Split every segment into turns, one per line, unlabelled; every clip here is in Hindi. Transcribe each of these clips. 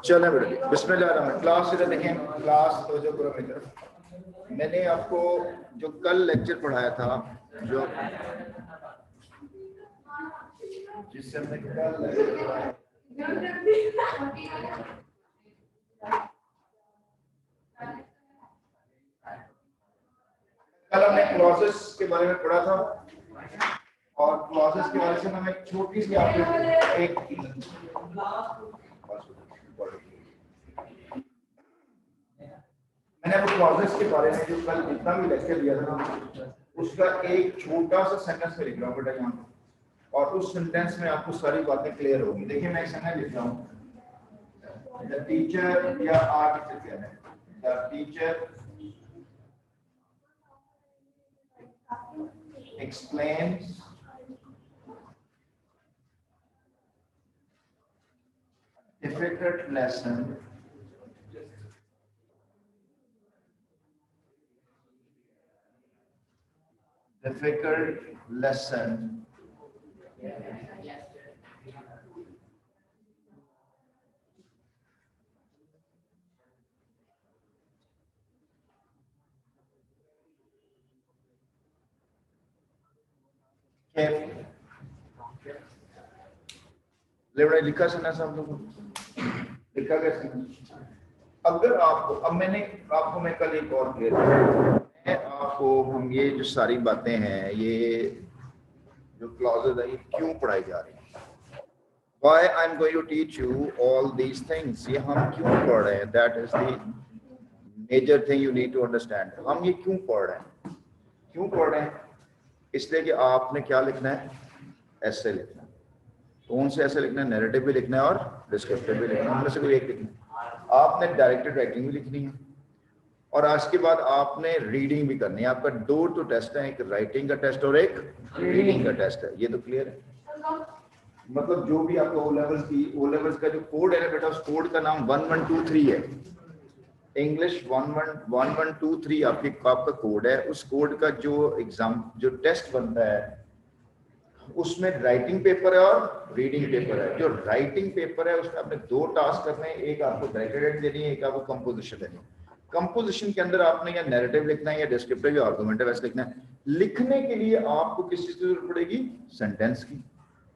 चले बेटा, बिस्मिल्लाह। क्लास इधर देखें, क्लास तो जो पूरा मेरी तरफ मैंने आपको जो कल लेक्चर पढ़ाया था, जो जिससे हमने कल हमने क्लॉजेस के बारे में पढ़ा था, और क्लॉजेस के बारे में हम एक छोटी सी आपको एक मैंने वो क्लॉजेस के बारे में जो कल जितना भी लेक्चर दिया था ना, उसका एक छोटा सा सेंटेंस में लिख रहा हूँ बेटा यहाँ पे, और उस सेंटेंस में आपको सारी बातें क्लियर होगी। देखिए मैं एक सेंटेंस लिख रहा हूँ, द टीचर या आर्ट टीचर है, the teacher explains difficult lesson लिखा सुना सब लोगों लिखा कैसे? अगर आपको अब मैंने आपको मैं कल एक और मैं आपको हम ये जो सारी बातें हैं, ये जो क्लॉजेस है, ये क्यों पढ़ाई जा रही है? Why I'm going to teach you all these things? ये हम क्यों पढ़ रहे हैं? That is the major thing you need to understand. हम ये क्यों पढ़ रहे हैं? क्यों पढ़ रहे हैं? इसलिए कि आपने क्या लिखना है? ऐसे लिखना है। कौन से ऐसे लिखना है? नैरेटिव भी लिखना है और डिस्क्रिप्टिव भी लिखना है। उनमें से कोई एक लिखना है। आपने डायरेक्टेड राइटिंग भी लिखनी है, और आज के बाद आपने रीडिंग भी करनी है। आपका 2 टेस्ट है, एक राइटिंग का टेस्ट और एक रीडिंग का टेस्ट है। ये तो क्लियर है? मतलब जो भी आपका ओ लेवल्स का जो कोड है ना बेटा, उस कोड का नाम 1123 है। इंग्लिश 1123 आपका कोड है। उस कोड का जो एग्जाम जो टेस्ट बनता है, उसमें राइटिंग पेपर है और रीडिंग पेपर है। जो राइटिंग पेपर है उसमें आपने 2 टास्क करने हैं, एक आपको डायरेक्टेड देनी है, एक आपको कंपोजिशन देनी है। कंपोजिशन के अंदर आपने या नैरेटिव लिखना है या डिस्क्रिप्टिव या आर्गुमेंटिव ऐसे लिखना है। लिखने के लिए आपको किस चीज की जरूरत पड़ेगी? सेंटेंस की।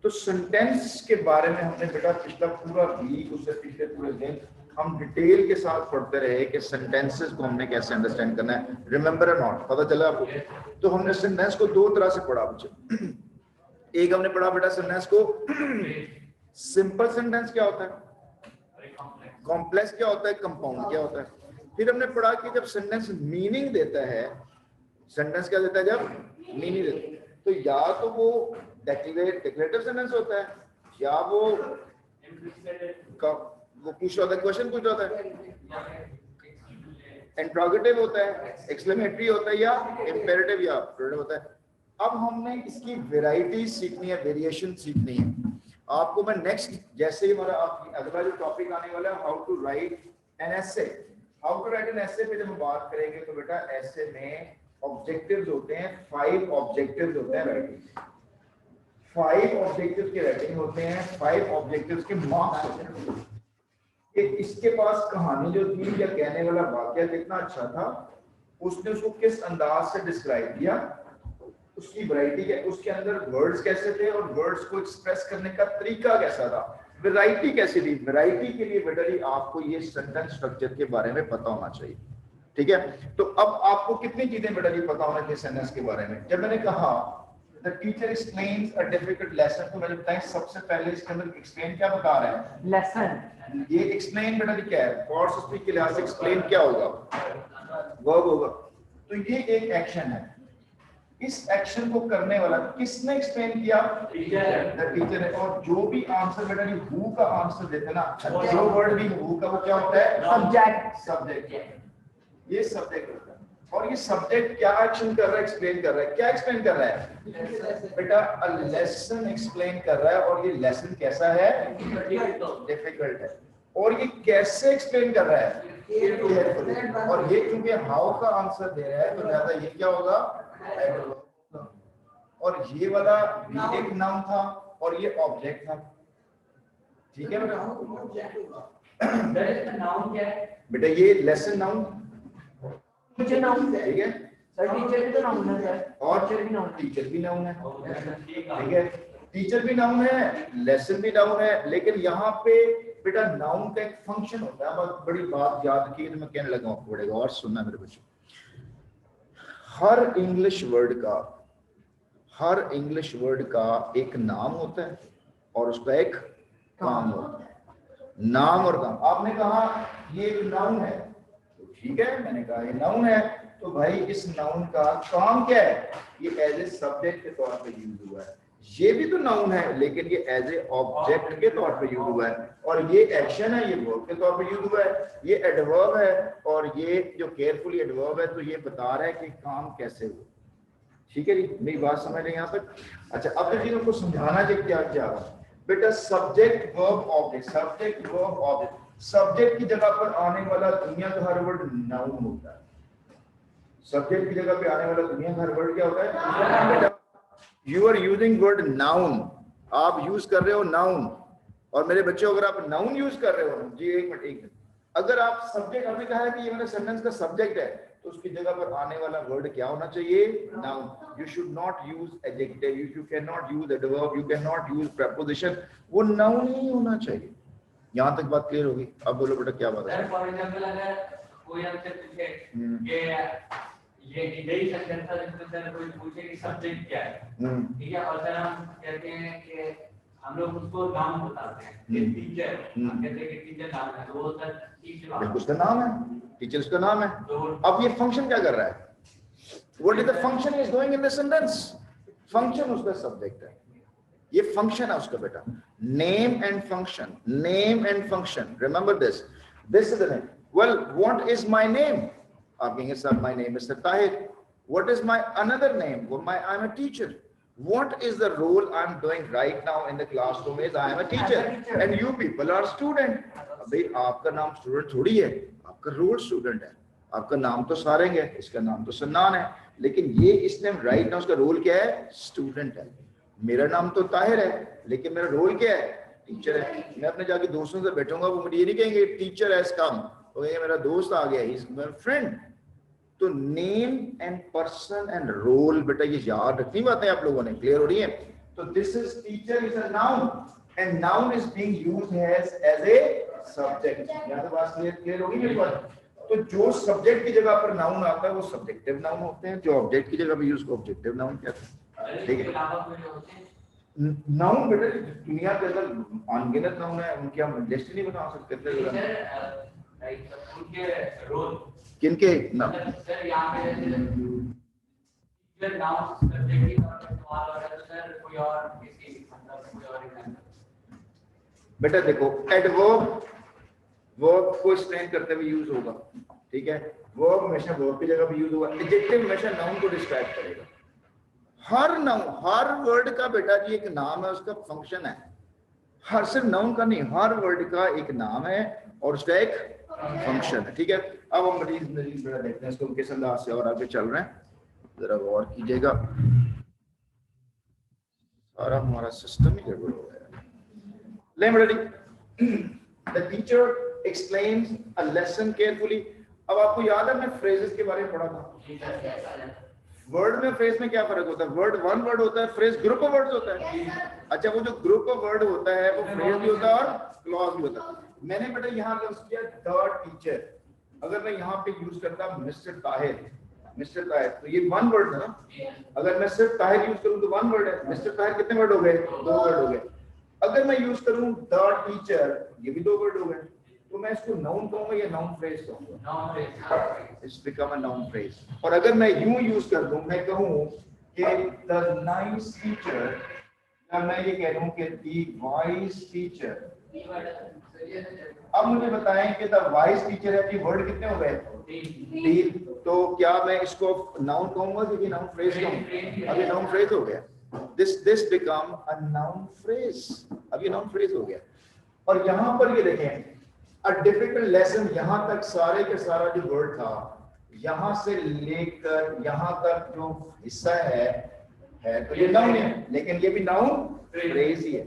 तो सेंटेंस के बारे में हमने बेटा पिछला पूरा वीक, उससे पिछले पूरे दिन हम डिटेल के साथ पढ़ते रहे कि सेंटेंसेस को हमने कैसे अंडरस्टैंड करना है। रिमेंबर और नॉट, पता चला आपको? तो हमने सेंटेंस को 2 तरह से पढ़ा बच्चे। एक हमने पढ़ा बेटा सेंटेंस को सिंपल सेंटेंस क्या होता है, कॉम्प्लेक्स क्या होता है, कंपाउंड क्या होता है। फिर हमने पढ़ा कि जब सेंटेंस मीनिंग देता है, सेंटेंस क्या देता है जब मीनिंग देता है, तो या तो वो डिक्लेरेटिव सेंटेंस होता है, या वो पूछ रहा होता है, क्वेश्चन पूछ रहा होता है, इंट्रोगेटिव होता है, एक्सक्लेमेटरी होता है, या इंपेरेटिव या प्रेडिक्टिव होता है। अब हमने इसकी वैरायटी सीखनी है, वेरिएशन सीखनी है। आपको मैं नेक्स्ट जैसे ही हमारा अगला जो टॉपिक आने वाला है, how to write an essay, how to write an essay पे जब हम बात करेंगे तो बेटा एसे में ऑब्जेक्टिव्स होते हैं, 5 ऑब्जेक्टिव्स होते हैं राइटिंग। 5 ऑब्जेक्टिव्स के राइटिंग होते हैं, 5 ऑब्जेक्टिव्स के मार्क्स होते हैं। कि इसके पास कहानी जो थी या कहने वाला वाक्य कितना अच्छा था, उसने उसको किस अंदाज से डिस्क्राइब किया, उसकी वैरायटी है, उसके अंदर वर्ड्स कैसे थे और वर्ड्स को एक्सप्रेस करने का तरीका कैसा था, वैरायटी कैसी थी। वैरायटी के लिए बेटा जी आपको ये सेंटेंस स्ट्रक्चर के बारे में पता होना चाहिए, ठीक है? तो अब आपको कितनी चीजें बेटा जी पता होना चाहिए सेंटेंस के बारे में। जब मैंने कहा the teacher explains a difficult lesson, तो मैंने बताया सबसे पहले इसके अंदर एक्सप्लेन क्या बता रहा है? लेसन। ये एक्सप्लेन बेटा जी क्या है? फॉर स्पीक के लिहाज से एक्सप्लेन क्या होगा? वर्ब होगा। तो ये एक एक्शन है। इस एक्शन को करने वाला किसने एक्सप्लेन किया? द टीचर है। और जो भी आंसर बेटा जी हु का आंसर देते ना, जो वर्ड भी हु का वो क्या होता है? सब्जेक्ट। सब्जेक्ट, ये सब्जेक्ट होता है। और ये सब्जेक्ट क्या एक्शन कर रहा है? एक्सप्लेन कर रहा है। क्या एक्सप्लेन कर रहा है बेटा? अ लेसन एक्सप्लेन कर रहा है। और ये लेसन कैसा है? डिफिकल्ट है। और ये कैसे एक्सप्लेन कर रहा है? और ये क्योंकि हाउ का आंसर दे रहा है तो ज्यादा ये क्या होगा? और ये वाला भी एक नाउन था और ये ऑब्जेक्ट था, ठीक है बेटा?
नाउन क्या है
बेटा ये लेसन नाउन,
टीचर नाउन है।
ठीक है
सर टीचर भी तो नाउन है सर,
और
टीचर भी नाउन है।
ठीक है टीचर भी नाउन है, लेसन भी नाउन है, लेकिन यहाँ पे बेटा नाउन का एक फंक्शन होता है। बहुत बड़ी बात याद रखिए, तो मैं कहने लगा आपको पड़ेगा और सुनना मेरे बच्चों। हर इंग्लिश वर्ड का एक नाम होता है और उसका एक काम होता है। नाम और काम, आपने कहा ये एक नाउन है, तो ठीक है, मैंने कहा ये नाउन है, तो भाई इस नाउन का काम क्या है? ये एज ए सब्जेक्ट के तौर पे यूज हुआ है। ये भी तो नाउन है, लेकिन ये एज ए ऑब्जेक्ट के तौर पे यूज हुआ है। और ये एक्शन है, ये वर्ब के तौर पे यूज हुआ है। ये एडवर्ब है, और ये जो केयरफुली एडवर्ब है, तो ये बता रहा है कि काम कैसे हुआ। ठीक है जी, मेरी बात समझ रहे हैं यहाँ तक? अच्छा, अब तो चीजों को समझाना चाहिए क्या क्या बेटा। Subject verb object, subject verb object. Subject की जगह पर आने वाला दुनिया का हर वर्ड नाउन होता है। सब्जेक्ट की जगह पे आने वाला दुनिया का हर वर्ड क्या होता है बेटा? You are using word noun, आप यूज कर रहे हो नाउन। और मेरे बच्चों, अगर आप नाउन यूज कर रहे हो जी, एक मिनट, अगर आप सब्जेक्ट, आपने कहा है कि ये मेरा सेंटेंस का सब्जेक्ट है, तो उसकी जगह पर आने वाला वर्ड क्या होना चाहिए? Noun. You should not use adjective, you can not use adverb, you can not use preposition, वो नाउन ही होना चाहिए। यहाँ तक बात क्लियर होगी? अब बोलो बेटा क्या बात है?
फॉर एग्जांपल अगर कोई हमसे पूछे कि ये यही सेंटेंस था जिसमें सर कोई पूछे कि सब्जेक्ट क्या है, ठीक है, और सर हम कहते हैं कि हम लोग उसको नाम बताते हैं कि टीचर, कहते हैं कि टीचर नाम है, तो वो सर टीचर, बिल्कुल
उसका नाम है, टीचर उसका नाम है। अब ये फंक्शन क्या कर रहा है? What is the function is doing in the sentence? Function उसका सब्जेक्ट है, ये फंक्शन है उसका बेटा। Name and function, name and function, remember this, this is the name. Well, what is my name? आप कहेंगे sir my name is Tahir. What is my another name? I am a teacher. What is the role I'm doing right now in the classroom is I am a teacher and you people are student. अबे आपका नाम स्टूडेंट थोड़ी है, आपका रोल स्टूडेंट है। आपका नाम तो सारंग है, इसका नाम तो सन्नान है, लेकिन ये इसने राइट नाउ उसका रोल क्या है? स्टूडेंट है। मेरा नाम तो ताहिर है, लेकिन मेरा रोल क्या है? टीचर है। मैं अपने जाके दोस्तों से बैठूंगा, वो मुझे ये नहीं कहेंगे टीचर हैज कम, तो ये मेरा दोस्त आ गया, ही इज माय फ्रेंड। तो name and person and role, बेटा ये याद रखनी बातें आप लोगों ने, क्लियर हो रही है? तो this is teacher is a noun and noun is being used as a subject. यहां तो बात क्लियर होगी मेरे पास? तो जो सब्जेक्ट की जगह पर नाउन आता है वो सब्जेक्टिव नाउन होते हैं, जो ऑब्जेक्ट की जगह पर यूज को ऑब्जेक्टिव नाउन कहते हैं। ठीक है, नाउन बेटा दुनिया के अंदर अनगिनत नाउन है, उनकी हम लिस्ट नहीं बना सकते थे।
उनके रोल
किनके नाम?
सर यहाँ पे टीचर नाउन सब्जेक्ट की तरह इस्तेमाल हो रहा है, सर कोई और किसी मतलब कोई और एग्जांपल?
बेटा देखो, एडवर्ब वर्ब को एक्सप्लेन करते हुए यूज होगा, ठीक है? वर्ब हमेशा वर्ब की जगह पे यूज होगा। एडजेक्टिव हमेशा नाउन को डिस्क्राइब करेगा। हर नाउन, हर वर्ड का बेटा जी एक नाम है, उसका फंक्शन है। हर सिर्फ नाउन का नहीं, हर वर्ड का एक नाम है और उसका एक फंक्शन है। ठीक है, अब हम मरीज बेटा देखते हैं इसको किस अंदाज से और आगे चल रहे हैं, जरा गौर कीजिएगा। सारा हमारा सिस्टम ही गड़बड़ हो गया। ले बेटा, the teacher explains a lesson carefully. अब आपको याद है मैं फ्रेजेस के बारे में पढ़ा था। वर्ड में फ्रेज में क्या फर्क होता है? वर्ड वन वर्ड होता है, फ्रेज ग्रुप ऑफ वर्ड्स होता है। अच्छा, वो जो ग्रुप ऑफ वर्ड होता है वो फ्रेज भी होता है और क्लॉज भी होता है। मैंने बेटा यहाँ यूज किया द टीचर। अगर मैं यहाँ पे यूज करता मिस्टर ताहिर, मिस्टर ताहिर, तो ये वन वर्ड है ना। अगर मैं सिर्फ ताहिर यूज करूँ तो वन वर्ड है। मिस्टर ताहिर कितने वर्ड हो गए? दो वर्ड हो गए। अगर मैं यूज करूँ द टीचर, ये भी दो वर्ड हो गए। तो मैं इसको नाउन कहूंगा या नाउन फ्रेज कहूंगा? Noun phrase. It's become a noun phrase. और अगर मैं यूं यूज कर दूं, मैं कहूं कि द नाइस टीचर, या मैं ये कह दूं कि द वाइज टीचर। अब मुझे बताएं कि द वाइज टीचर है जी, वर्ड कितने हो गए? तीन। तो क्या मैं इसको नाउन कहूंगा कि नाउन फ्रेज कहूंगा? अब ये नाउन फ्रेज हो गया। This become a noun phrase. अब ये नाउन फ्रेज हो गया। और यहां पर ये देखें, A difficult lesson, यहाँ तक सारे के सारा जो वर्ड था, यहाँ से लेकर यहाँ तक जो हिस्सा है तो ये नाउन है, लेकिन ये भी नाउन फ्रेज ही है।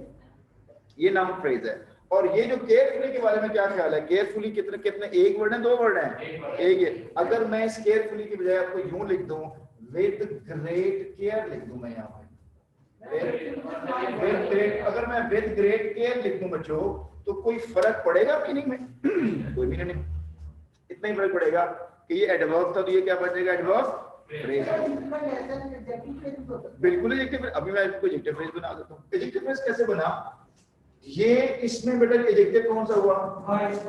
ये नाउन फ्रेज है। और ये जो केयरफुली के बारे में क्या ख्याल है? केयरफुली कितने कितने, एक वर्ड है, दो वर्ड है? एक है। अगर मैं इस केयरफुली की बजाय आपको यूं लिख दूं, विद ग्रेट केयर लिख दूं मैं यहाँ पे, विद ग्रेट, अगर मैं विद ग्रेट केयर लिख दूं बच्चों, तो कोई फर्क पड़ेगा मीनिंग में? कोई भी नहीं, इतना ही फर्क पड़ेगा कि ये एडवर्ब था तो ये क्या बनेगा? Adverb phrase. बिल्कुल एडजेक्टिव। अभी मैं आपको एडजेक्टिव फ्रेज बना देता हूं। एडजेक्टिव फ्रेज कैसे बना? ये इसमें बेटा एडजेक्टिव कौन सा हुआ? वाइस।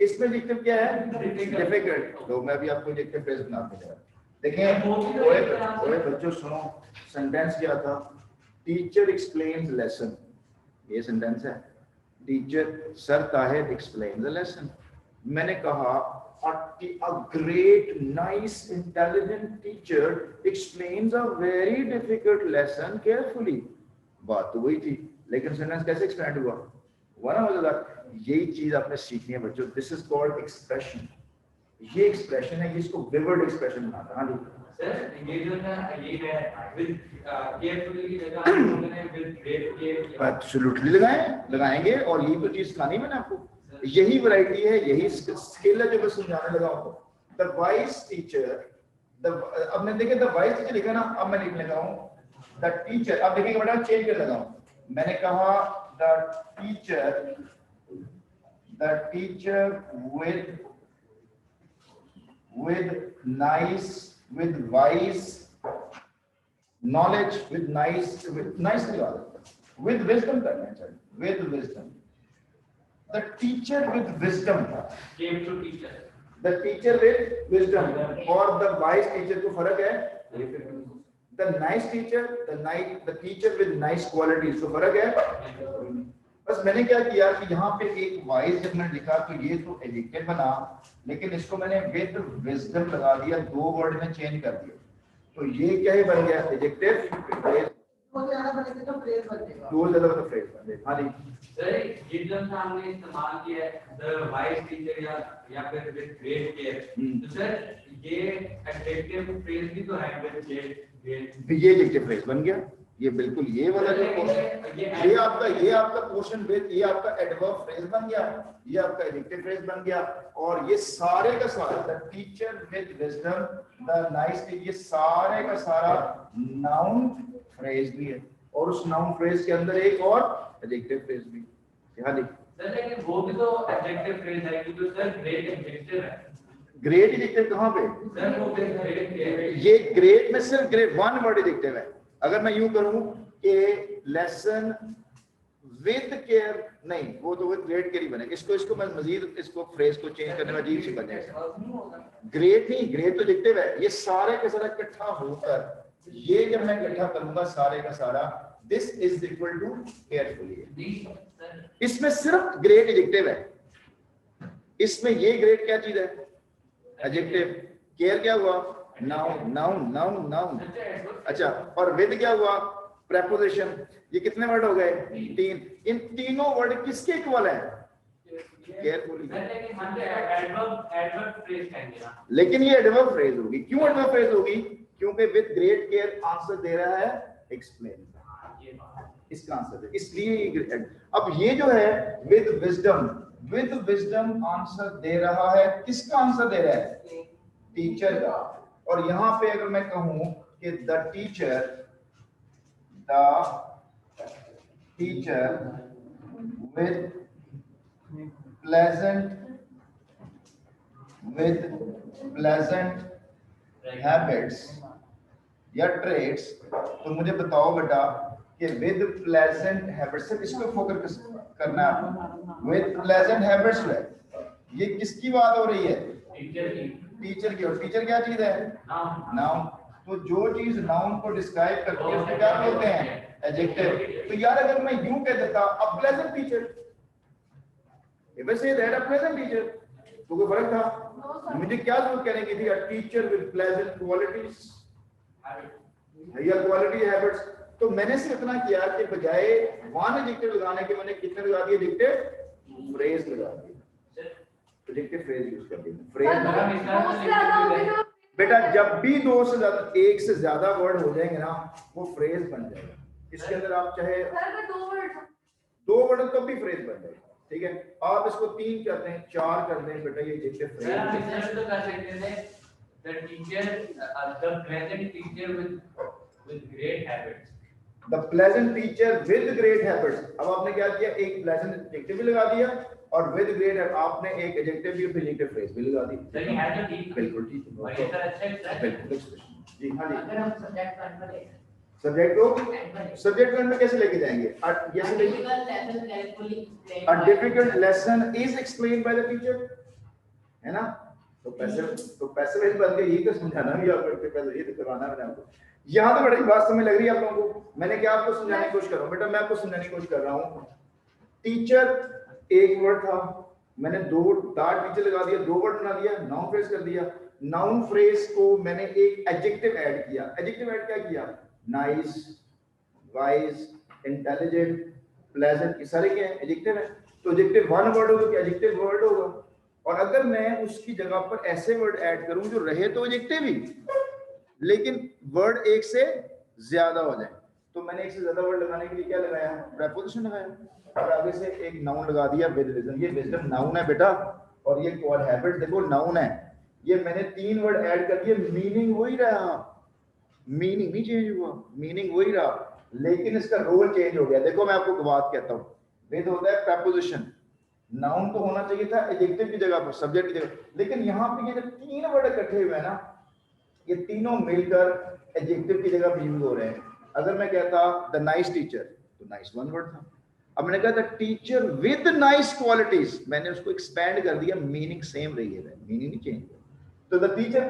इसमें एडजेक्टिव क्या है? डिफिकल्ट। तो मैं भी आपको एडजेक्टिव फ्रेज बना के दे रहा हूं। देखें, ओए बच्चों सुनो, सेंटेंस क्या था? टीचर एक्सप्लेन्स लेसन, ये सेंटेंस है। Teacher sir Tahir explains the lesson. मैंने कहा a great nice intelligent teacher explains a very difficult lesson carefully। बात तो वही थी, लेकिन सेंटेंस कैसे एक्सपेंड हुआ? ना मजेदार। यही चीज आपने सीखनी है बच्चों। This is called expression. ये एक्सप्रेशन है, इसको विवर्ड एक्सप्रेशन बनाता है। हाँ जी
सर, ये जो ना ये है विद केयरफुली की जगह हम लोगों ने विद ग्रेट केयर
एब्सोल्युटली लगाएंगे। और ये तो चीज सिखानी मैंने आपको, यही वैरायटी है, यही स्किल है जो मैं समझाने लगा हूं। द वाइस टीचर, अब मैं देखिए द वाइस टीचर लिखा ना, अब मैं लिखने लगा हूं द टीचर। अब देखिए बेटा चेंज कर लगा हूं। मैंने कहा the teacher with nice, with wise knowledge, with nice with wisdom करना चाहिए, with wisdom। The teacher with wisdom
came to teacher,
the teacher with wisdom और the wise teacher को फर्क है? The nice teacher, the teacher with nice qualities को फर्क है? बस मैंने क्या किया कि यहाँ पे एक वाइज जब मैंने लिखा तो ये तो एडजेक्टिव बना, लेकिन इसको मैंने विद विजडम लगा दिया, दो वर्ड में चेंज कर दिया, तो ये क्या ही बन गया? Adjective phrase. दो ज्यादा बन गया तो फ्रेज बन जाएगा। हाँ जी
सर, ये जो हमने इस्तेमाल किया है द वाइज टीचर या फिर विद ग्रेट केयर, तो सर ये एडजेक्टिव फ्रेज भी तो है विद ग्रेट,
ये एडजेक्टिव फ्रेज बन गया। ये बिल्कुल ये वाला जो पोर्शन, ये आपका पोर्शन विद, ये आपका एडवर्ब फ्रेज बन गया, ये आपका एडजेक्टिव फ्रेज बन गया। और ये सारे का सारा the teacher with wisdom, the nice, ये सारे का सारा नाउन फ्रेज भी है, और उस नाउन फ्रेज के अंदर एक और एडजेक्टिव फ्रेज भी। हाँ जी
सर, लेकिन वो भी तो एडजेक्टिव फ्रेज है क्योंकि सर ग्रेट एडजेक्टिव है।
ग्रेट एडजेक्टिव कहां पे?
सर वो ग्रेट,
ये ग्रेट में सिर्फ ग्रेट वन वर्ड एडजेक्टिव है। अगर मैं यूं करूं कि लेसन विद केयर, नहीं वो तो विद ग्रेट केयर ही बनेगा। इसको मैं मजीद इसको फ्रेज को चेंज करने में अजीब सी बनेगा। ग्रेट नहीं, ग्रेट तो एडजेक्टिव है। ये सारे का सारा इकट्ठा होकर, ये जब मैं इकट्ठा करूंगा सारे का सारा, this is equal to carefully. इसमें सिर्फ ग्रेट एडजेक्टिव है, इसमें ये ग्रेट क्या चीज है? एडजेक्टिव। केयर क्या हुआ? नाउन। अच्छा, और विद क्या हुआ? प्रेपोजिशन। ये कितने वर्ड हो गए? 3। इन तीनों वर्ड किसके इक्वल है? केयरफुली। लेकिन ये एडवर्ब फ्रेज होगी। क्यों एडवर्ब फ्रेज होगी? क्योंकि विद ग्रेट केयर आंसर दे रहा है एक्सप्लेन, इसका आंसर है, इसलिए। अब ये जो है विद विजडम आंसर दे रहा है, किसका आंसर दे रहा है? टीचर का। और यहां पे अगर मैं कहूं कि the teacher with pleasant habits या ट्रेड्स, तो मुझे बताओ बेटा कि विद प्लेजेंट हैबिट्स, सिर्फ इसको फोकस करना है। विद प्लेजेंट हैबिट्स है, ये किसकी बात हो रही है? टीचर की। और टीचर क्या चीज है? नाउन। तो जो चीज नाउन को डिस्क्राइब करती है उसको क्या बोलते हैं? एडजेक्टिव। तो यार अगर मैं यूं कह देता a pleasant teacher, if I say that a pleasant teacher, तो कोई फर्क था? मुझे क्या जरूरत कहने की थी? A teacher with pleasant qualities या क्वालिटी हैबिट्स। तो मैंने सिर्फ इतना किया कि बजाय वन एडजेक्टिव लगाने के मैंने कितने लगा दिए? एडजेक्टिव फ्रेज लगा दिए, एडजेक्टिव फ्रेज यूज कर दिया। फ्रेज बेटा जब भी दो से ज्यादा, एक से ज्यादा वर्ड हो जाएंगे ना, वो फ्रेज बन जाएगा। इसके अंदर आप चाहे दो वर्ड तो भी फ्रेज बन जाएगा। ठीक है, आप इसको 3 करते हैं, 4 कर दें बेटा, ये एडजेक्टिव
सर हम
फ्रेज।
इसे तो कर सकते थे the teacher the present teacher with great habits.
The pleasant teacher with great habits. अब आपने क्या किया, एक प्लेजेंट एडजेक्टिव भी लगा दिया और विद ग्रेट आपने एक एडजेक्टिव भी फिर एडजेक्टिव फ्रेज भी लगा दी।
सर ये है तो ठीक,
बिल्कुल ठीक है,
और ये सर अच्छा है
बिल्कुल जी। हाँ जी,
अगर हम सब्जेक्ट पॉइंट पर देखें,
सब्जेक्ट को सब्जेक्ट में कैसे लेके जाएंगे, जैसे a difficult lesson is explained by the teacher, है ना। तो पैसे में बन गए, ये तो समझाना भी आपको, पहले ये तो करवाना मैंने आपको। यहाँ तो बड़ी बात समझ लग रही है आप लोगों को। मैंने क्या आपको समझाने की कोशिश कर रहा हूँ बेटा, मैं आपको समझाने की कोशिश कर रहा हूँ। टीचर एक वर्ड था, मैंने दो टीचर लगा दिया, 2 वर्ड बना दिया, नाउन फ्रेज कर दिया। नाउन फ्रेज को मैंने एक एडजेक्टिव ऐड किया। एडजेक्टिव ऐड क्या किया, नाइस, वाइज, इंटेलिजेंट, प्लेजेंट, ये सारे क्या है, एडजेक्टिव है। तो एडजेक्टिव 1 वर्ड होगा कि एडजेक्टिव वर्ड होगा। और अगर मैं उसकी जगह पर ऐसे वर्ड ऐड करूं जो रहे तो एडजेक्टिव ही, लेकिन वर्ड एक से ज्यादा हो जाए, तो मैंने एक से ज्यादा वर्ड लगाने के लिए क्या लगाया, प्रेपोजिशन लगाया। और आगे से एक नाउन लगा दिया, विद विजडम। ये विजडम नाउन है बेटा, और ये कॉल हैबिट देखो नाउन है। ये मैंने 3 वर्ड ऐड कर दिए, मीनिंग वही रहा, मीनिंग नहीं चेंज हुआ, मीनिंग वही रहा, लेकिन इसका रोल चेंज हो गया। देखो मैं आपको बात कहता हूँ, विद होता है प्रेपोजिशन, नाउन तो होना चाहिए था एडजेक्टिव की जगह पर, सब्जेक्ट की जगह, लेकिन यहाँ पे ये जब 3 वर्ड इकट्ठे हुए हैं ना, ये तीनों मिलकर एडजेक्टिव की जगह पे यूज हो रहे हैं। अगर मैं कहता द नाइस टीचर, तो नाइस 1 वर्ड था। अब मैंने कहा the teacher with nice qualities, मैंने उसको एक्सपेंड कर दिया, मीनिंग सेम रही है, मीनिंग नहीं चेंज हुआ। तो the teacher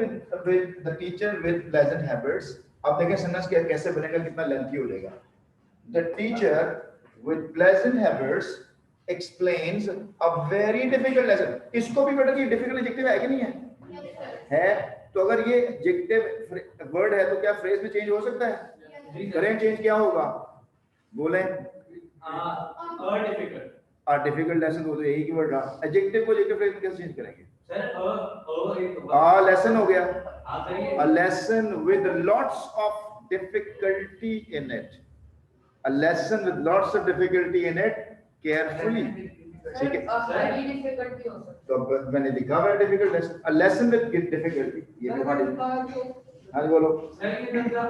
with pleasant habits. अब देखें सेंटेंस कैसे बनेगा, कितना लेंथी हो जाएगा। The teacher with pleasant habits explains a very difficult lesson। इसको भी बेटा, ये डिफिकल्ट एडजेक्टिव है कि नहीं है, है। तो अगर ये एडजेक्टिव वर्ड है तो क्या फ्रेज में चेंज हो सकता है, करें चेंज, क्या होगा बोलें, डिफिकल्ट लेसन हो तो यही की वर्ड रहा, एडजेक्टिव को लेकर फ्रेज में कैसे चेंज करेंगे सर, लेसन हो गया, a lesson with lots of difficulty in it, a lesson with lots of difficulty in it, carefully, ठीक है। तो मैंने लिखा हुआ difficult lesson, a lesson with difficulty, ये भी हमारी। हाँ जी बोलो
सर, ये मतलब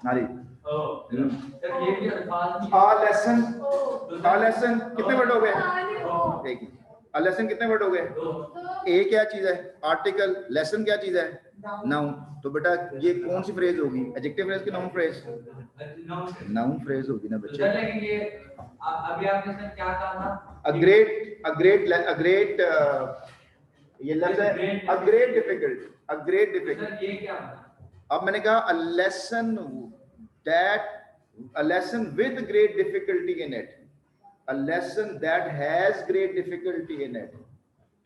हाँ जी,
सर ये भी अल्फाज
a lesson कितने वर्ड हो गए, एक ही। a lesson कितने वर्ड हो गए, ए क्या चीज है, आर्टिकल, लेसन क्या चीज है, नाउन। तो बेटा ये कौन सी फ्रेज होगी, एडजेक्टिव फ्रेज की नाउन फ्रेज, नाउन फ्रेज होगी ना बच्चे।
लेकिन ये अभी आपने सर क्या कहा था,
a great ये लफ्ज है a great difficult।
सर ये क्या बना,
अब मैंने कहा a lesson with great difficulty in it, a lesson that has great difficulty in it।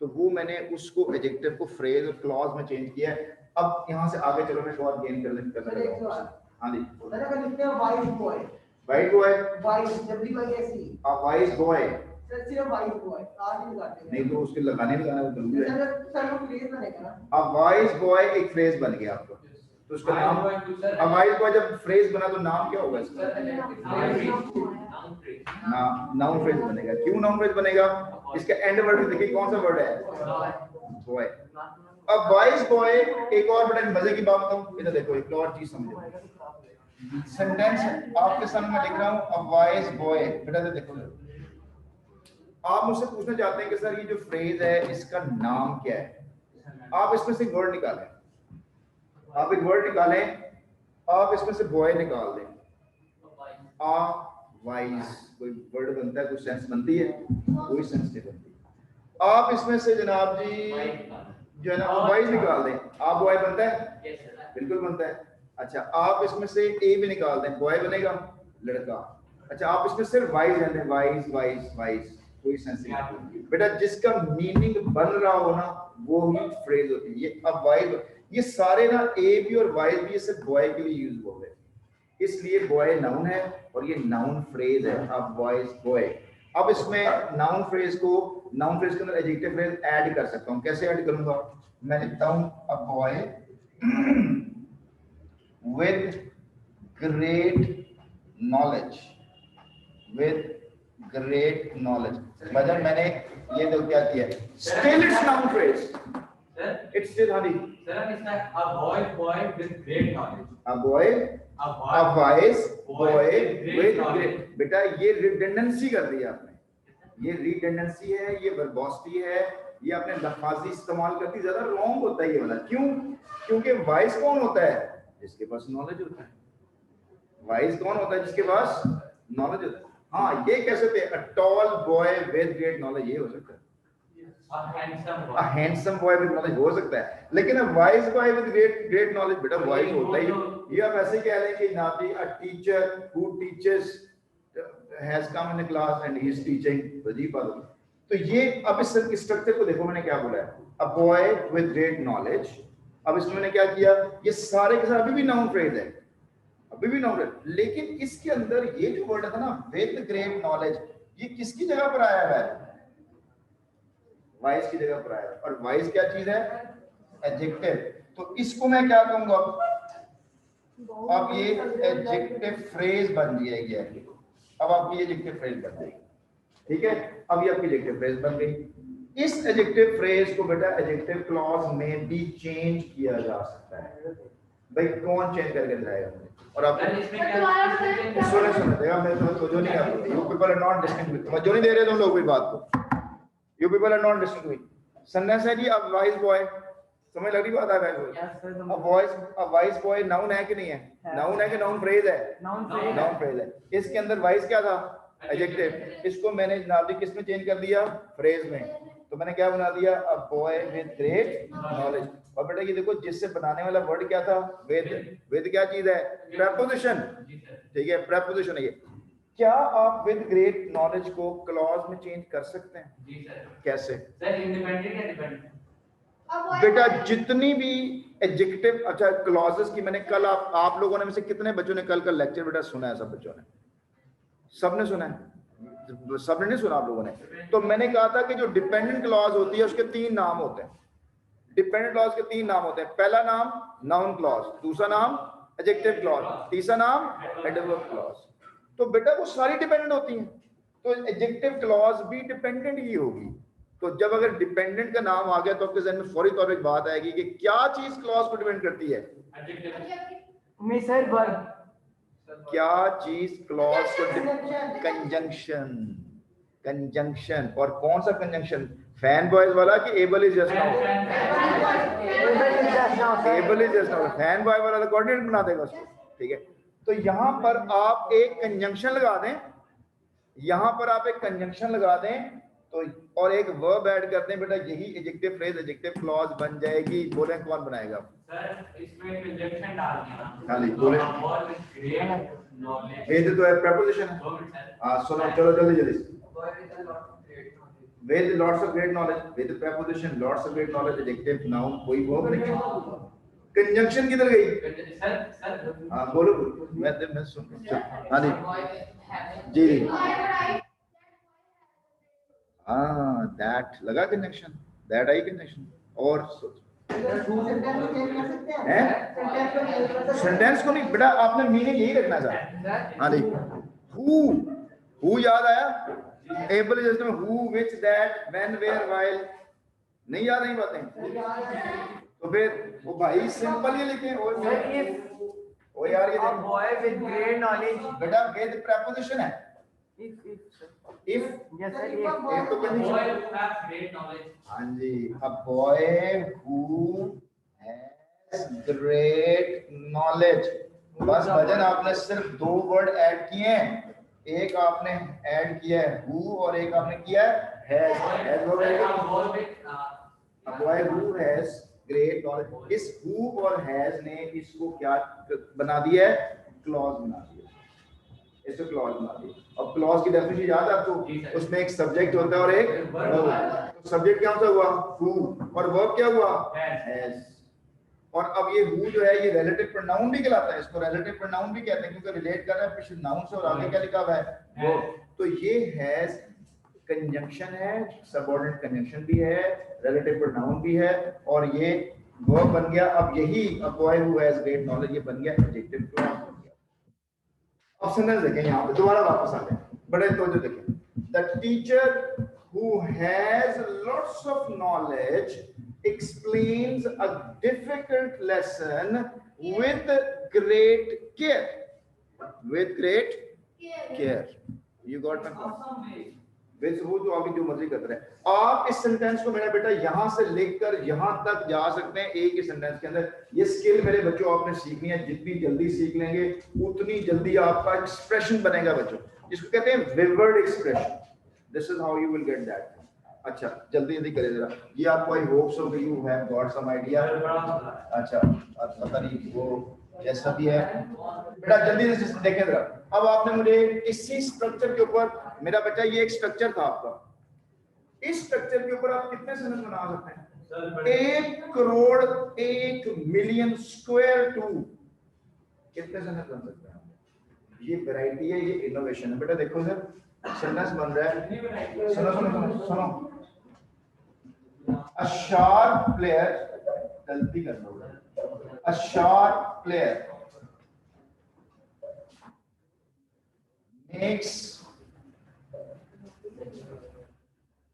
तो वो मैंने उसको एडजेक्टिव को फ्रेज और क्लॉज में चेंज किया है। अब यहाँ से आगे चलो, मैं और गेन करने लगा। हाँ जी,
अगर लिखते हैं vice boy,
white boy,
vice WYSE,
a wise boy,
sir सिर्फ वाइस बॉय आज ही लगाते हैं,
नहीं तो उसके लगाने जरूरी है।
सर वो फ्रेज बनेगा ना,
a wise boy एक फ्रेज बन गया आपका, तो उसका नाम, a wise boy जब फ्रेज बना तो नाम क्या होगा इसका, नाउन फ्रेज बनेगा। क्यों नाउन फ्रेज बनेगा, इसका एंड वर्ड देखिए कौन सा वर्ड है, बॉय। अब वाइस बॉय, एक और बड़ा मजे की बात बताऊं, इधर देखो एक और चीज समझो। सेंटेंस आपके सामने मैं लिख रहा हूं, अ वाइस बॉय, बेटा देखो, आप मुझसे पूछना चाहते हैं कि सर ये जो फ्रेज है इसका नाम क्या है। आप इसमें से वर्ड निकालें, आप एक वर्ड निकालें, आप इसमें से बॉय निकाल दें, आ वाइज, कोई वर्ड बनता है, कोई सेंस बनती है, कोई सेंस नहीं बनती। आप इसमें से जनाब जी जो है ना वाइज निकाल दें, आप बॉय बनता है, बिल्कुल बनता है। अच्छा, आप इसमें से ए भी निकाल दें, बॉय बनेगा, लड़का। अच्छा, आप इसमें सिर्फ वाइज रहते हैं, वाइज वाइज वाइज, कोई सेंस नहीं। बेटा जिसका मीनिंग बन रहा हो ना वो ही फ्रेज होती है। ये अब वाइज, ये सारे ना ए भी और वाइज भी, ये सिर्फ बॉय के लिए यूज हो गए, इसलिए बॉय नाउन है और ये नाउन फ्रेज है। अब वाइज बॉय, अब इसमें नाउन फ्रेज के अंदर एडजेक्टिव फ्रेज ऐड कर सकता हूं। कैसे ऐड करूंगा, मैं लिखता हूं a boy with great knowledge, with great knowledge. Bhajan मैंने ये तो क्या किया, still it's noun phrase,
sir
it's still honey,
sir इसका a boy with great knowledge,
a boy a wise boy with great. बेटा ये रिडंडेंसी कर दी आपने, ये रिडंडेंसी है, ये वर्बोसिटी है, ये आपने लफाजी इस्तेमाल करती, ज्यादा रॉन्ग होता है ये वाला। क्यों? क्योंकि वाइज कौन होता है? जिसके पास नॉलेज होता है। वाइज कौन होता है? जिसके पास नॉलेज होता है। हाँ ये कह सकते हैं, a tall boy with great knowledge, ये हो सकता है। A handsome boy with knowledge हो सकता है, लेकिन अ wise boy with great knowledge बेटा वाइज होता ही। ये आप ऐसे कह लें कि नाती a teacher who teachers has come in class and he is teaching, अजीब बात है। तो ये अब इस स्ट्रक्चर को देखो, मैंने क्या बोला है, अ बॉय विद ग्रेट नॉलेज। अब इसमें मैंने क्या किया, ये सारे के सारे अभी भी नाउन फ्रेज है, अभी भी नाउन फ्रेज, लेकिन इसके अंदर ये जो वर्ड था ना विद ग्रेट नॉलेज, ये किसकी जगह पर आया है? वाइज की जगह पर आया है। और वाइज क्या चीज है? एडजेक्टिव। तो इसको मैं क्या कहूंगा, अब ये एडजेक्टिव फ्रेज बन जाएगी। अब आपकी एडजेक्टिव फ्रेज बन जाएगी, ठीक है। अब ये आपकी एडजेक्टिव फ्रेज बन गई। इस एडजेक्टिव फ्रेज को बेटा एडजेक्टिव क्लॉज में भी चेंज किया जा सकता है। भाई कौन चेंज करके दिखाएगा मुझे? और आप सुने देगा, मैं तो जो नहीं कर, you people are not listening with, मैं जो नहीं दे रहे तुम लोग कोई बात को, you people are not listening with. सन्ना से जी अब वाइज बॉय, समझ लग रही बात है? अब वाइज बॉय नाउन है कि नहीं है? नाउन है कि नाउन फ्रेज है? नाउन फ्रेज है। इसके अंदर वाइज क्या था? एडजेक्टिव। इसको मैंने जनाब किस में चेंज कर दिया? फ्रेज में। तो मैंने क्या बना दिया? अ बॉय विद ग्रेट नॉलेज। और बेटा ये देखो, जिससे बनाने वाला वर्ड क्या था? विद क्या चीज है? प्रेपोजिशन, ठीक है, प्रेपोजिशन है ये। क्या आप विद ग्रेट नॉलेज को क्लॉज में चेंज कर सकते हैं?
जी सर।
कैसे?
सर इंडिपेंडेंट है, डिपेंडेंट
बेटा जितनी भी एडजेक्टिव, अच्छा क्लॉजेस की मैंने कल, आप लोगों ने में से कितने बच्चों ने कल का लेक्चर बेटा सुना है? सब बच्चों ने, सबने सुना है? सबने नहीं सुना आप लोगों ने? तो मैंने कहा था कि जो डिपेंडेंट क्लॉज होती है उसके 3 नाम होते हैं। डिपेंडेंट क्लॉज के 3 नाम होते हैं। पहला नाम नाउन क्लॉज, दूसरा नाम एडजेक्टिव क्लॉज, तीसरा नाम एडवर्ब क्लॉज। तो बेटा वो सारी डिपेंडेंट होती हैं, तो एडजेक्टिव क्लॉज भी डिपेंडेंट ही होगी। तो जब अगर डिपेंडेंट का नाम आ गया तो आपके जहन में फौरी तौर पे एक बात आएगी कि क्या चीज क्लॉज को डिपेंड करती है? क्या चीज क्लॉज को? कंजंक्शन। कंजंक्शन। और कौन सा कंजंक्शन? फैन बॉयज वाला कि able is just now? Able is just now. Fan boy वाला तो कोऑर्डिनेट बना देगा उसको, ठीक है। तो यहां पर आप एक कंजंक्शन लगा दें, यहां पर आप एक कंजंक्शन लगा दें तो, और एक वर्ब ऐड कर दें बेटा, यही एडजेक्टिव फ्रेज एडजेक्टिव क्लॉज बन जाएगी। बोले कौन बनाएगा?
सर इसमें कंजंक्शन डाल दिया।
हां जी बोले। वेद तो है, प्रीपोजिशन है। हां सुनो, चलो जल्दी जल्दी। with lots of great knowledge, with preposition lots of great knowledge, adjective noun, कोई वर्ब नहीं है। कंजंक्शन किधर गई?
सर
हाँ बोलो, मैं सुन। हाँ जी जी हाँ, दैट लगा कंजंक्शन, दैट आई कंजंक्शन। और सेंटेंस को नहीं बेटा, आपने मीनिंग यही रखना था। हाँ जी, हु याद आया? एबल जस्ट में who, which, that, when, where, while, नहीं याद नहीं बातें? तो फिर वो भाई सिंपल ही लिखे। ओ यार ये
बॉय विद ग्रेट नॉलेज
बेटा विद प्रीपोजिशन है। if
yes sir,
if तो
boy who have great knowledge.
हाँ जी, a boy who has great knowledge। बस भजन आपने सिर्फ 2 वर्ड ऐड किए हैं, एक आपने ऐड किया है who और एक आपने किया है has वर्ड ऐड किया। a boy who has great knowledge, इस who और has ने इसको क्या बना दिया है? क्लॉज बना दिया, इसको क्लॉज बना दिया। अब क्लॉज की डेफिनेशन याद है आपको? उसमें एक सब्जेक्ट होता है और एक वर्ब। तो सब्जेक्ट क्या होता हुआ? who, और वर्ब क्या हुआ? has। और अब ये who जो है ये रिलेटिव प्रोनाउन भी कहलाता है, इसको रिलेटिव प्रोनाउन भी कहते हैं क्योंकि रिलेट कर रहा है पिछले नाउन से, और आगे क्या लिखा हुआ है? वर्ब। तो ये has कंजंक्शन है, सबऑर्डिनेट कंजंक्शन भी है, रिलेटिव प्रोनाउन भी है, और ये वर्ब बन गया। अब यही a boy who has great knowledge ये बन गया एडजेक्टिव क्लॉज बन गया। अब सेंटेंस देखें, यहाँ पे दोबारा वापस आ गए, बड़े तो जो देखें, The teacher who has lots of knowledge explains a difficult lesson with great care. With great care. You got my point? वैसे वो जो आगे जो मर्जी कर रहे हैं आप इस सेंटेंस को मेरा बेटा यहां से लेकर यहां तक जा सकते हैं एक ही सेंटेंस के अंदर। ये स्किल मेरे बच्चों आपने सीखनी है, जितनी जल्दी सीख लेंगे उतनी जल्दी आपका एक्सप्रेशन बनेगा बच्चों, जिसको कहते हैं विवर्ड expression. This is how you will get that. अच्छा जल्दी जल्दी करें जरा, ये आपको आई होप सो कि you have got some idea. अच्छा पता नहीं वो जैसा भी है बेटा जल्दी से देखें जरा। अब आपने मुझे इसी स्ट्रक्चर के ऊपर, मेरा बच्चा ये एक स्ट्रक्चर था आपका, इस स्ट्रक्चर के ऊपर आप कितने सेंटेंस बना सकते हैं? 1 करोड़ 1 मिलियन स्क्वायर टू कितने सेंटेंस बन सकते हैं? ये वैरायटी है, ये इनोवेशन है बेटा। देखो सर सेंटेंस बन रहा है, सुनो सुनो सुनो सुनो। अ शार्प प्लेयर, गलती कर लो, a sharp player makes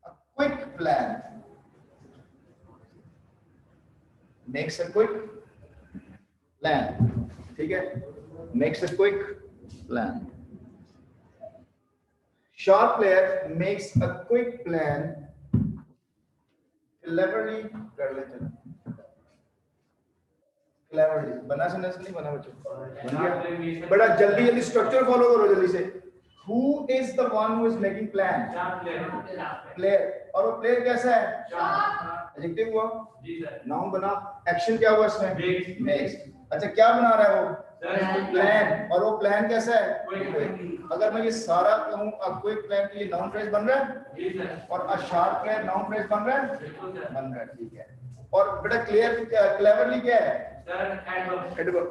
a quick plan, makes a quick plan, ठीक है, makes a quick plan. Sharp player makes a quick plan, cleverly कर लेते हैं। क्लेवरली बना सेंटेंस नहीं बना बच्चों? बन गया। बड़ा जल्दी जल्दी स्ट्रक्चर फॉलो करो जल्दी से। Who is the one who is making plan? Player. और वो प्लेयर कैसा है? एडजेक्टिव हुआ, नाउन बना, एक्शन क्या हुआ इसमें? मेक्स। अच्छा क्या बना रहा है वो? प्लान। और वो प्लान कैसा है? अगर मैं ये सारा कहूं अ क्विक प्लान तो ये नाउन फ्रेज बन रहा है, और a sharp player noun phrase बन रहा है, बन रहा है, ठीक है। और बेटा क्लियर क्लेवरली क्या है? एडवर्ब।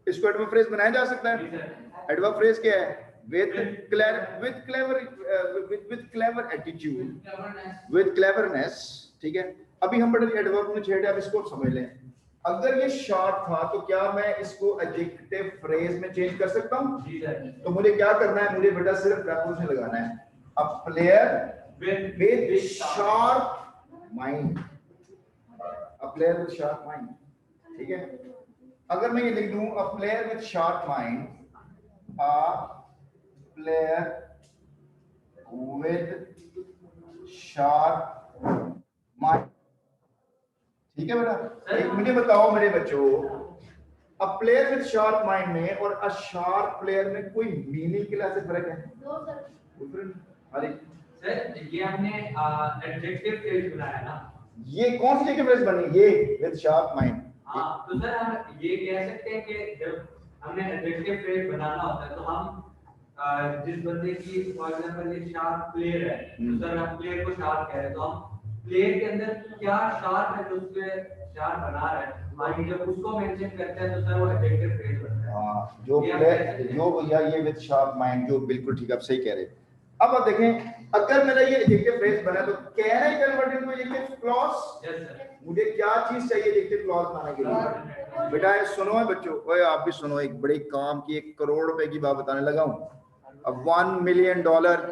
इसको एडवर्ब फ्रेज बनाया जा सकता है। एडवर्ब फ्रेज क्या है? with clever attitude, with cleverness, ठीक है। अभी हम बड़े एडवर्ब में छेड़े, अब इसको समझ लें। अगर ये शार्प था तो क्या मैं इसको एडजेक्टिव फ्रेज में चेंज कर सकता हूँ? तो मुझे क्या करना है? मुझे बेटा सिर्फ प्रीपोजिशन लगाना है। A player with sharp mind, a player with sharp mind, ठीक है। अगर मैं ये लिख दूं a player with sharp mind, a player with sharp mind, ठीक है बेटा। एक मुझे बताओ मेरे बच्चों, a player with sharp mind में और a sharp player में कोई मीनिंग के लिए फर्क है? अरे
सर ये हमने एडजेक्टिव फ्रेज बनाया ना,
ये कौन सी फ्रेज बनी? ये विद शार्प माइंड।
हाँ तो सर हम ये कह सकते हैं कि जब हमने एडजेक्टिव फ्रेज बनाना होता है तो हम जिस बंदे की फॉर एग्जांपल ये शार्प प्लेयर है, तो सर हम प्लेयर को शार्प कह रहे हैं, तो हम प्लेयर के अंदर क्या शार्प है जो उसके शार्प बना रहा है, माइंड जब उसको मेंशन करते हैं तो सर वो एडजेक्टिव फ्रेज बनता है।
हां जो प्लेयर जो भैया ये विद शार्प माइंड, जो बिल्कुल ठीक, आप सही कह रहे हैं। अब आप देखें अगर मेरा ये एडजेक्टिव फ्रेज बना तो can I convert into adjective clause? Yes sir. मुझे क्या चीज चाहिए एडजेक्टिव क्लॉज बनाने के लिए? बेटा ये सुनो है बच्चों, ओए आप भी सुनो, एक बड़े काम की 1 करोड़ रुपए की बात बताने लगा हूं। A $1 million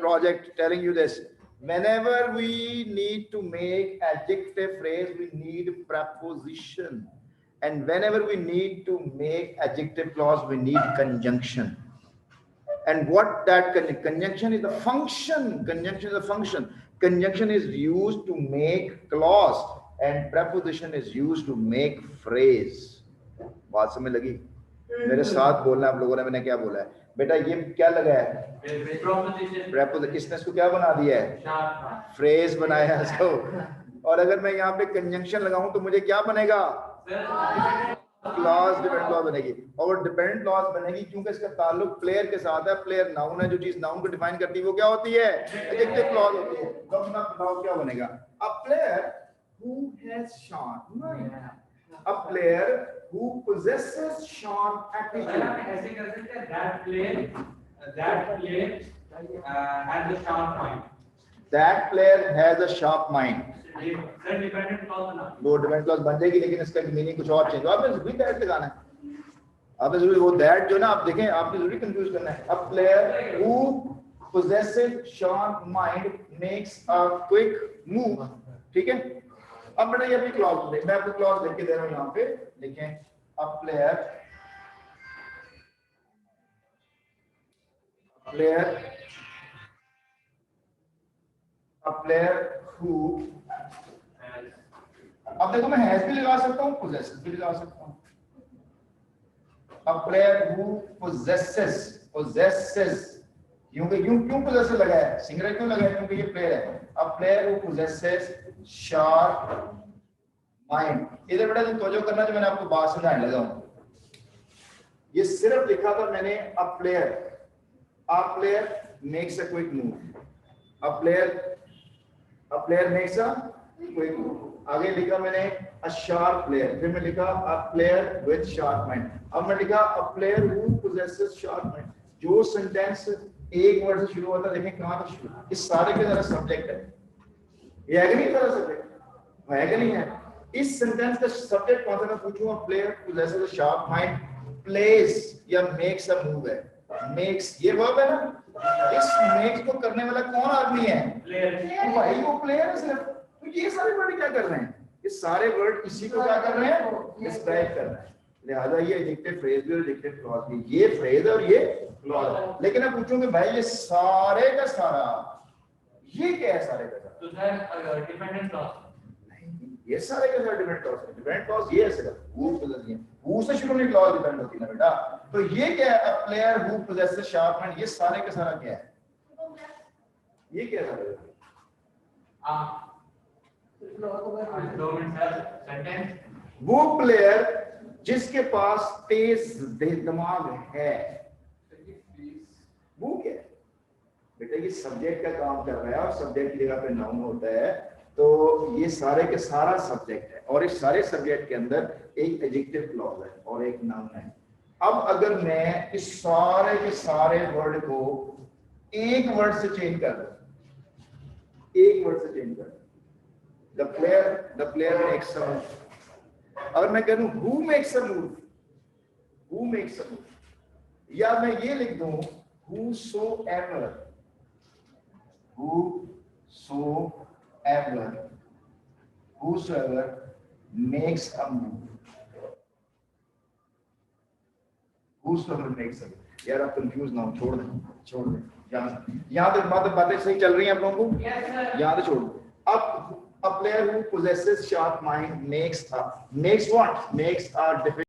project telling you this. Whenever we need to make adjective phrase, we need preposition, and whenever we need to make adjective clause, we need conjunction. And what that conjunction is the function. Conjunction is a function. Conjunction is used to make clause, and preposition is used to make phrase. बात समझ लगी? मेरे साथ बोलना आप लोगों ने, मैंने क्या बोला है बेटा? ये क्या लगा है? प्रेपोजिशन। इसने इसको क्या बना दिया है? फ्रेज बनाया है इसको। और अगर मैं यहाँ पे कंजंक्शन लगाऊं तो मुझे क्या बनेगा? क्लॉज, डिपेंडेंट क्लॉज बनेगी। और डिपेंडेंट क्लॉज बनेगी क्योंकि इसका ताल्लुक प्लेयर के साथ है। प्लेयर नाउन है, जो चीज नाउन को डिफाइन करती है वो क्या होती है? एडजेक्टिव क्लॉज होती है। तो अपना बताओ क्या बनेगा? A player who has sharp mind, a player who possesses sharp attitude.
ऐसे कर सकते हैं that player has a sharp mind.
That player has a sharp mind.
Sir dependent clause ना,
वो डिपेंडेंट क्लॉज बन जाएगी, लेकिन इसका मीनिंग कुछ और चेंज हो। आपने जरूरी दैट लगाना है। आपने जरूरी वो दैट जो ना, आप देखें आपने जरूरी कंफ्यूज करना है। A player who possessive sharp mind makes a quick move, ठीक है। अब बेटा ये भी क्लॉज मैं आपको क्लॉज लिख के दे रहा हूं, यहाँ पे लिखें a player who, अब देखो मैं हैज भी लगा सकता हूँ, possesses भी लगा सकता हूँ। A player who possesses क्यों possesses लगा है, सिंगुलर क्यों लगा है, क्योंकि ये प्लेयर है। A player who possesses sharp mind, इधर बेटा तो जो करना जो मैंने आपको बात समझाने लगा हूँ, ये सिर्फ लिखा था मैंने a player makes a quick move, a player makes a quick move, आगे लिखा मैंने a sharp player, फिर मैं लिखा a player with sharp mind, अब मैं लिखा a player who possesses sharp mind। जो सेंटेंस एक वर्ड से शुरू होता है, देखें कहां तक शुरू, इस सारे के तरह सब्जेक्ट है, ये है कि नहीं तरह सब्जेक्ट है कि नहीं है। इस सेंटेंस का सब्जेक्ट कौन सा मैं पूछूंगा, player possesses a sharp mind plays या makes a move है, makes ये वर्ब है ना, इस makes को करने वाला कौन आदमी है, प्लेयर, भाई वो प्लेयर है सिर्फ। तो ये सारे वर्ड क्या कर रहे हैं, ये सारे वर्ड इसी को क्या कर रहे हैं, डिस्क्राइब कर रहे हैं। लिहाजा ये एडजेक्टिव फ्रेज भी और एडजेक्टिव क्लॉज भी, ये फ्रेज है और ये क्लॉज है। लेकिन मैं पूछूंगा भाई ये सारे का सारा ये क्या है, सारे का सारा
तो सर डिपेंडेंट क्लॉज
नहीं, ये सारे का सारा डिपेंडेंट क्लॉज है। डिपेंडेंट क्लॉज ये है सिर्फ हु पोजेसेस, हु से शुरू नहीं क्लॉज डिपेंड होती ना बेटा। तो ये क्या है, a player who possesses sharp mind, ये सारे का सारा क्या है, ये क्या है
सेंटेंस,
वो प्लेयर जिसके पास तेज दिमाग है, वो क्या है बेटा, ये सब्जेक्ट का काम कर रहा है और सब्जेक्ट की जगह पे नाउन होता है। तो ये सारे के सारा सब्जेक्ट है और इस सारे सब्जेक्ट के अंदर एक एडजेक्टिव क्लॉज है और एक नाउन है। अब अगर मैं इस सारे के सारे वर्ड को एक वर्ड से चेंज कर दूं, एक वर्ड से चेंज कर दूं, the player makes a move, अगर मैं कह दूं who makes a move, who makes a move, या मैं ये लिख दूं whosoever makes a move, whosoever makes a move। यार आप कंफ्यूज ना हो, छोड़ दें यहाँ तक बातें सही चल रही हैं आप लोगों को, यहाँ से छोड़ दो। अब a player who possesses sharp mind makes what, makes a difficult